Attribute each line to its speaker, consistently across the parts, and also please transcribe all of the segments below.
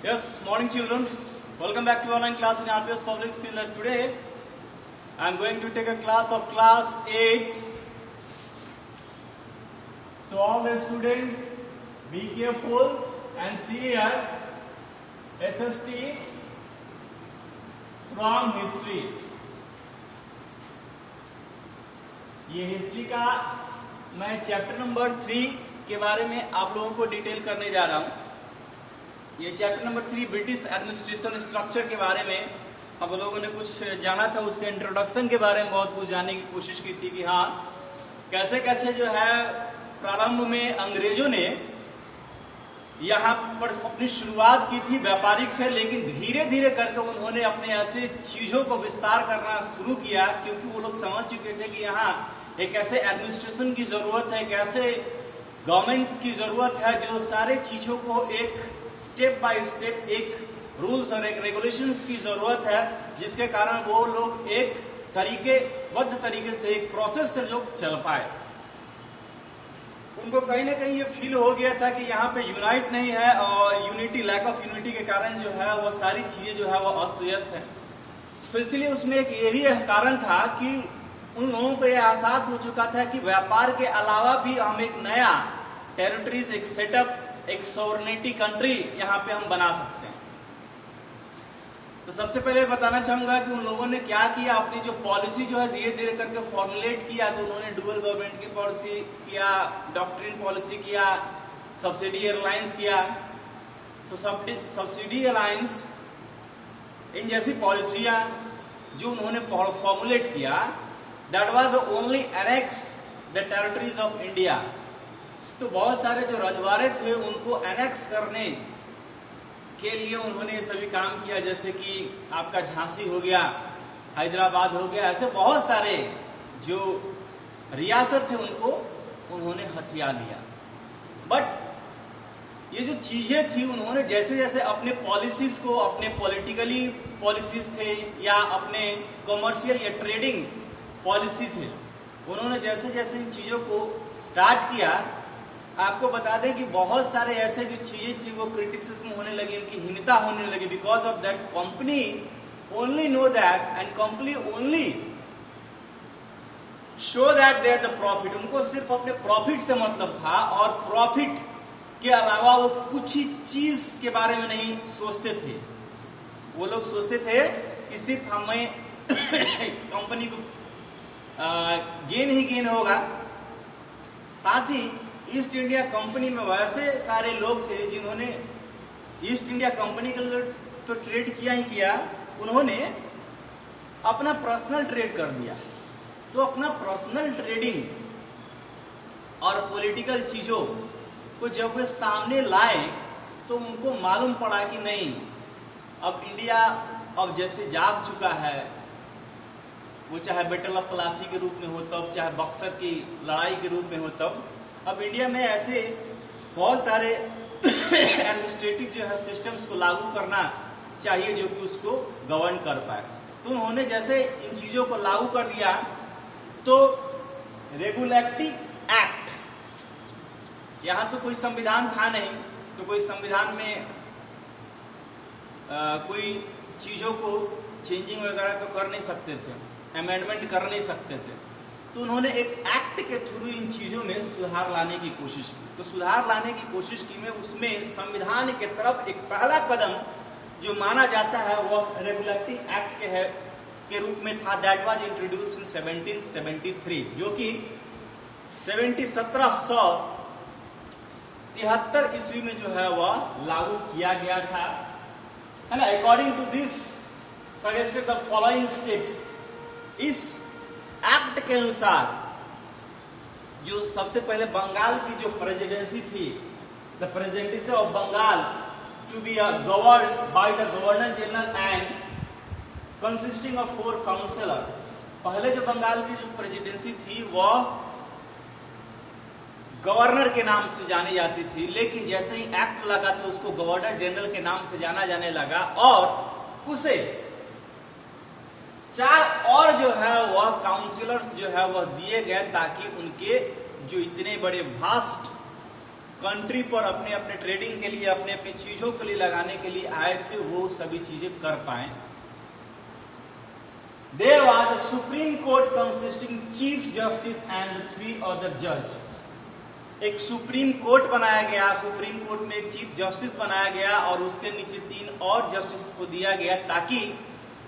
Speaker 1: Yes, morning children. Welcome back to online class in RPS Public Skill. And today I am going to take a class of class 8. So all the students be careful and see here SST from history. ये history का मैं chapter number 3 के बारे में आप लोगों को detail करने जा रहा हूं। ये chapter number 3 British administration structure के बारे में हम लोगों ने कुछ जाना था। उसके इंट्रोडक्शन के बारे में बहुत कुछ जानने की कोशिश की थी कि हाँ कैसे कैसे जो है प्रारंभ में अंग्रेजों ने यहाँ पर अपनी शुरुआत की थी व्यापारिक से, लेकिन धीरे धीरे करके उन्होंने अपने ऐसे चीजों को विस्तार करना शुरू किया क्योंकि वो लोग समझ चुके थे कि यहाँ एक ऐसे एडमिनिस्ट्रेशन की जरूरत है, एक ऐसे गवर्नमेंट की जरूरत है जो सारे चीजों को एक स्टेप बाय स्टेप एक रूल्स और एक रेगुलेशंस की जरूरत है, जिसके कारण वो लोग एक तरीकेबद्ध तरीके से एक प्रोसेस से लोग चल पाए। उनको कहीं ना कहीं ये फील हो गया था कि यहाँ पे यूनाइट नहीं है और यूनिटी, लैक ऑफ यूनिटी के कारण जो है वो सारी चीजें जो है वो अस्त व्यस्त है। तो इसलिए उसमें एक ये भी कारण था कि उन लोगों को यह एहसास हो चुका था कि व्यापार के अलावा भी हम एक नया टेरिटरीज, एक सेटअप, एक सॉवरेनिटी कंट्री यहाँ पे हम बना सकते हैं। तो सबसे पहले बताना चाहूंगा कि उन लोगों ने क्या किया, अपनी जो पॉलिसी जो है धीरे धीरे करके फॉर्मुलेट किया। तो उन्होंने डुअल गवर्नमेंट की पॉलिसी किया, डॉक्ट्रिन पॉलिसी किया, सब्सिडी एयरलाइंस किया। सब्सिडी एयरलाइंस इन जैसी पॉलिसियां जो उन्होंने फॉर्मुलेट किया, that was only annex the territories of India. तो बहुत सारे जो रजवाड़े थे उनको एनेक्स करने के लिए उन्होंने ये सभी काम किया, जैसे कि आपका झांसी हो गया, हैदराबाद हो गया, ऐसे बहुत सारे जो रियासत थे उनको उन्होंने हथिया लिया। बट ये जो चीजें थी उन्होंने जैसे जैसे अपने पॉलिसीज को, अपने पॉलिटिकली पॉलिसीज थे या अपने कॉमर्शियल या ट्रेडिंग पॉलिसी थे, उन्होंने जैसे जैसे इन चीजों को स्टार्ट किया, आपको बता दें कि बहुत सारे ऐसे जो चीजें थी वो क्रिटिसिज्म होने लगी, उनकी हीनता होने लगी। Because of that company only know that and company only show that they are the profit. उनको सिर्फ अपने प्रॉफिट से मतलब था और प्रॉफिट के अलावा वो कुछ ही चीज के बारे में नहीं सोचते थे। वो लोग सोचते थे कि सिर्फ हमें कंपनी को गेन ही गेन होगा। साथ ही ईस्ट इंडिया कंपनी में वैसे सारे लोग थे जिन्होंने ईस्ट इंडिया कंपनी के लिए तो ट्रेड किया ही किया, उन्होंने अपना पर्सनल ट्रेड कर दिया। तो अपना पर्सनल ट्रेडिंग और पॉलिटिकल चीजों को जब वे सामने लाए तो उनको मालूम पड़ा कि नहीं, अब इंडिया अब जैसे जाग चुका है, वो चाहे बैटल ऑफ प्लासी के रूप में हो तब, चाहे बक्सर की लड़ाई के रूप में हो तब, अब इंडिया में ऐसे बहुत सारे एडमिनिस्ट्रेटिव जो है सिस्टम्स को लागू करना चाहिए जो कि उसको गवर्न कर पाए। तो उन्होंने जैसे इन चीजों को लागू कर दिया तो रेगुलेटरी एक्ट, यहां तो कोई संविधान था नहीं, तो कोई संविधान में कोई चीजों को चेंजिंग वगैरह तो कर नहीं सकते थे, अमेंडमेंट कर नहीं सकते थे। तो उन्होंने एक एक्ट के थ्रू इन चीजों में सुधार लाने की कोशिश की। तो सुधार लाने की कोशिश की में उसमें संविधान के तरफ एक पहला कदम जो माना जाता है वह रेगुलेटरी एक्ट के रूप में था। दैट वाज इंट्रोड्यूस्ड इन 1773, जो कि 1773 ईस्वी में जो है वह लागू किया गया था, है ना। According to this suggested the following steps. इस एक्ट के अनुसार जो सबसे पहले बंगाल की जो प्रेसिडेंसी थी, the presidency of Bengal to be governed by the governor general and consisting of 4 councillor. पहले जो बंगाल की जो प्रेसिडेंसी थी वह गवर्नर के नाम से जानी जाती थी, लेकिन जैसे ही एक्ट लगा तो उसको गवर्नर जनरल के नाम से जाना जाने लगा और उसे 4 और जो है वह काउंसिलर्स जो है वह दिए गए ताकि उनके जो इतने बड़े भास्ट कंट्री पर अपने अपने ट्रेडिंग के लिए, अपने अपने चीजों के लिए लगाने के लिए आए थे, वो सभी चीजें कर पाए। There was a Supreme Court consisting Chief Justice and 3 other judges. एक सुप्रीम कोर्ट बनाया गया, सुप्रीम कोर्ट में एक चीफ जस्टिस बनाया गया और उसके नीचे 3 और जस्टिस को दिया गया, ताकि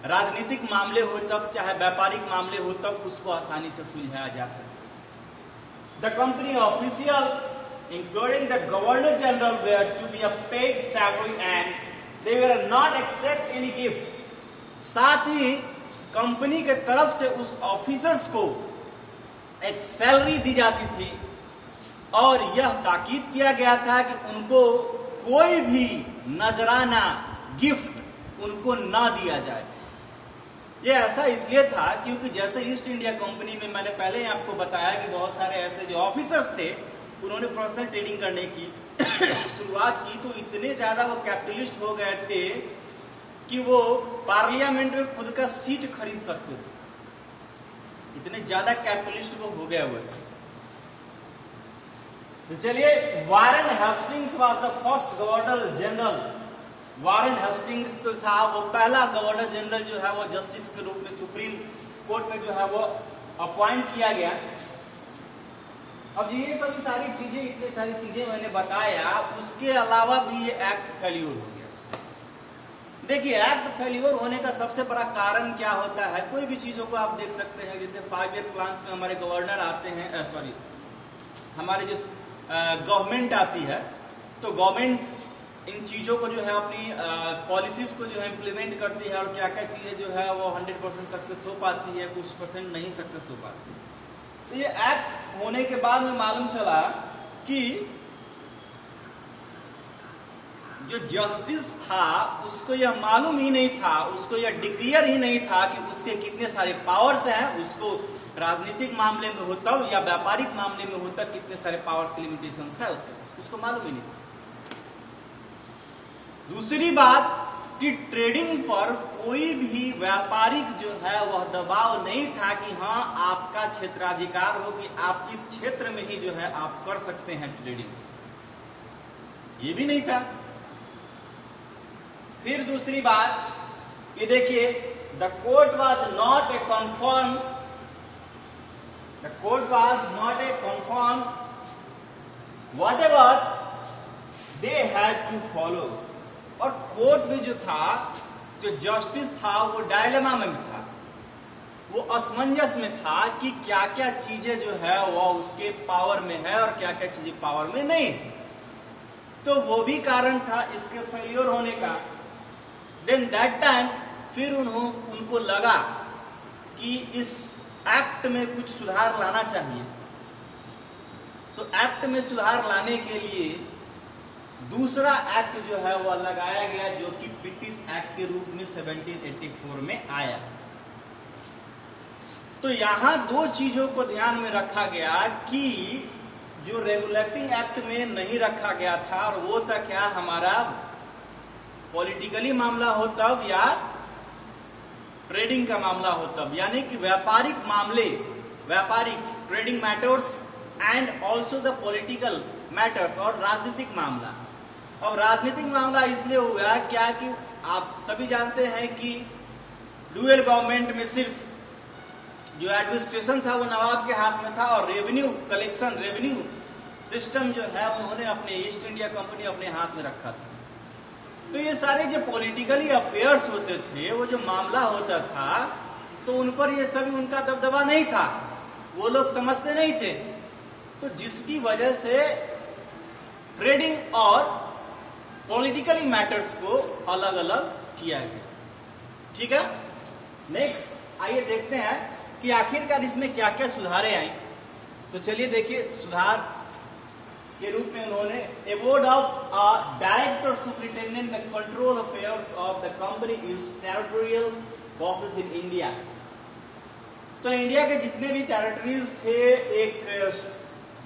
Speaker 1: राजनीतिक मामले हो तब, चाहे व्यापारिक मामले हो तब, उसको आसानी से सुलझाया जा सके। The company official including the Governor General were to be a paid salary and they were not accept any gift. साथ ही कंपनी के तरफ से उस ऑफिसर्स को एक सैलरी दी जाती थी और यह ताकीद किया गया था कि उनको कोई भी नजराना गिफ्ट उनको ना दिया जाए। यह ऐसा इसलिए था क्योंकि जैसे ईस्ट इंडिया कंपनी में मैंने पहले ही आपको बताया कि बहुत सारे ऐसे जो ऑफिसर्स थे, उन्होंने पर्सनल ट्रेडिंग करने की शुरुआत की, तो इतने ज्यादा वो कैपिटलिस्ट हो गए थे कि वो पार्लियामेंट में खुद का सीट खरीद सकते थे। इतने ज्यादा कैपिटलिस्ट वो हो गए हुए थे। तो चलिए, Warren Hastings was the first governor general. Warren Hastings तो था वो पहला गवर्नर जनरल जो है वो जस्टिस के रूप में सुप्रीम कोर्ट में जो है वो अपॉइंट किया गया। अब ये सभी सारी चीजें, इतनी सारी चीजें मैंने बताया, उसके अलावा भी ये एक्ट फेल्यूर हो गया। देखिए, एक्ट फेल्यूर होने का सबसे बड़ा कारण क्या होता है? कोई भी चीजों को आप देख सकते हैं, जैसे 5 ईयर प्लान्स में हमारे गवर्नर आते हैं, हमारे जो गवर्नमेंट आती है, तो गवर्नमेंट इन चीजों को जो है अपनी पॉलिसीज को जो है इम्प्लीमेंट करती है और क्या क्या चीजें जो है वो 100% सक्सेस हो पाती है, कुछ परसेंट नहीं सक्सेस हो पाती है। तो ये एक्ट होने के बाद में मालूम चला कि जो जस्टिस था उसको यह मालूम ही नहीं था, उसको यह डिक्लेयर ही नहीं था कि उसके कितने सारे पावर्स हैं। उसको राजनीतिक मामले में हो तब या व्यापारिक मामले में हो तब कितने सारे पावर्स के लिमिटेशंस है उसको मालूम ही नहीं था। दूसरी बात कि ट्रेडिंग पर कोई भी व्यापारिक जो है वह दबाव नहीं था कि हाँ आपका क्षेत्राधिकार हो कि आप इस क्षेत्र में ही जो है आप कर सकते हैं ट्रेडिंग, ये भी नहीं था। फिर दूसरी बात कि देखिए, the court was not a confirm, whatever they had to follow। और कोर्ट में जो था, जो जस्टिस था, वो डायलेमा में था, वो असमंजस में था कि क्या क्या चीजें जो है वो उसके पावर में है और क्या क्या चीजें पावर में नहीं। तो वो भी कारण था इसके फेल्योर होने का। देन दैट टाइम फिर उनको लगा कि इस एक्ट में कुछ सुधार लाना चाहिए। तो एक्ट में सुधार लाने के लिए दूसरा एक्ट जो है वह लगाया गया, जो कि ब्रिटिश एक्ट के रूप में 1784 में आया। तो यहां 2 चीजों को ध्यान में रखा गया कि जो रेगुलेटिंग एक्ट में नहीं रखा गया था, और वो था क्या, हमारा पॉलिटिकली मामला हो तब या ट्रेडिंग का मामला हो तब, यानी कि व्यापारिक मामले, व्यापारिक trading matters and also the political matters, और राजनीतिक मामला। अब राजनीतिक मामला इसलिए हुआ क्या कि आप सभी जानते हैं कि डुअल गवर्नमेंट में सिर्फ जो एडमिनिस्ट्रेशन था वो नवाब के हाथ में था, और रेवेन्यू कलेक्शन, रेवेन्यू सिस्टम जो है उन्होंने अपने ईस्ट इंडिया कंपनी अपने हाथ में रखा था। तो ये सारे जो पॉलिटिकली अफेयर्स होते थे, वो जो मामला होता था, तो उन पर ये सभी उनका दबदबा नहीं था, वो लोग समझते नहीं थे। तो जिसकी वजह से ट्रेडिंग और पॉलिटिकली मैटर्स को अलग अलग किया गया। ठीक है, नेक्स्ट आइए देखते हैं कि आखिरकार इसमें क्या क्या सुधारें आई। तो चलिए देखिए, सुधार के रूप में उन्होंने award of director superintendent the control affairs of the company is territorial bosses in India. तो इंडिया के जितने भी टेरिटरीज थे, एक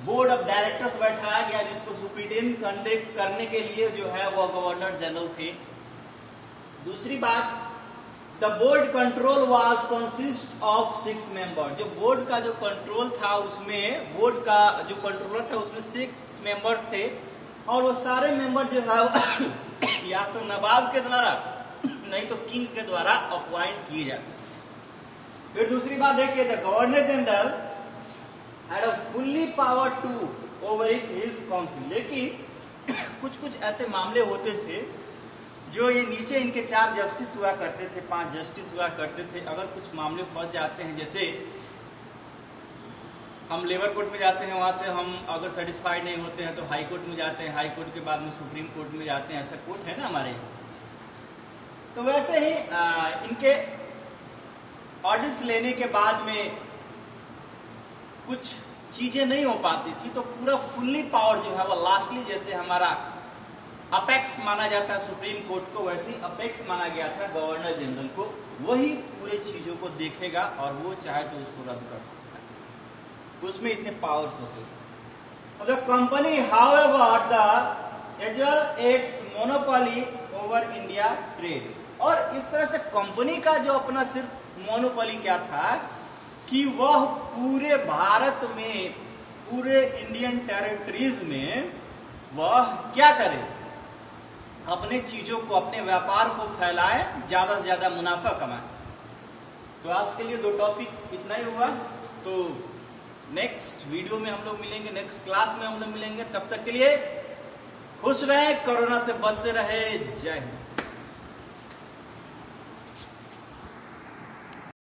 Speaker 1: बोर्ड ऑफ डायरेक्टर्स बैठाया गया जिसको सुपरिटेंडेंट कंडक्ट करने के लिए जो है वो गवर्नर जनरल थे। दूसरी बात, the board control was consist of 6 member. जो बोर्ड का जो कंट्रोल था उसमें, बोर्ड का जो कंट्रोलर था उसमें 6 मेंबर्स थे, और वो सारे मेंबर जो है या तो नवाब के द्वारा नहीं तो किंग के द्वारा अपॉइंट किए जाते। फिर दूसरी बात देखिए, the governor general had a fully power to over it his council. लेकिन कुछ कुछ ऐसे मामले होते थे जो ये नीचे इनके 4 जस्टिस हुआ करते थे, 5 जस्टिस हुआ करते थे। अगर कुछ मामले फंस जाते हैं, जैसे हम लेबर कोर्ट में जाते हैं, वहां से हम अगर सेटिस्फाइड नहीं होते हैं तो हाई कोर्ट में जाते हैं, हाई कोर्ट के बाद में सुप्रीम कोर्ट में जाते हैं। ऐसा कोर्ट है ना हमारे यहाँ। तो वैसे ही इनके ऑर्डर्स लेने के बाद में कुछ चीजें नहीं हो पाती थी, तो पूरा फुल्ली पावर जो है वो लास्टली, जैसे हमारा अपेक्स माना जाता है सुप्रीम कोर्ट को, वैसे ही अपेक्स माना गया था गवर्नर जनरल को। वही पूरे चीजों को देखेगा और वो चाहे तो उसको रद्द कर सकता है। उसमें इतने पावर्स होते थे। The company however the usual its monopoly over India trade. और इस तरह से कंपनी का जो अपना सिर्फ मोनोपोली क्या था कि वह पूरे भारत में, पूरे इंडियन टेरिटरीज में वह क्या करे, अपने चीजों को, अपने व्यापार को फैलाए, ज्यादा से ज्यादा मुनाफा कमाए। तो आज के लिए 2 टॉपिक इतना ही हुआ। तो नेक्स्ट वीडियो में हम लोग मिलेंगे, नेक्स्ट क्लास में हम लोग मिलेंगे। तब तक के लिए खुश रहें, कोरोना से बचते रहे। जय हिंद।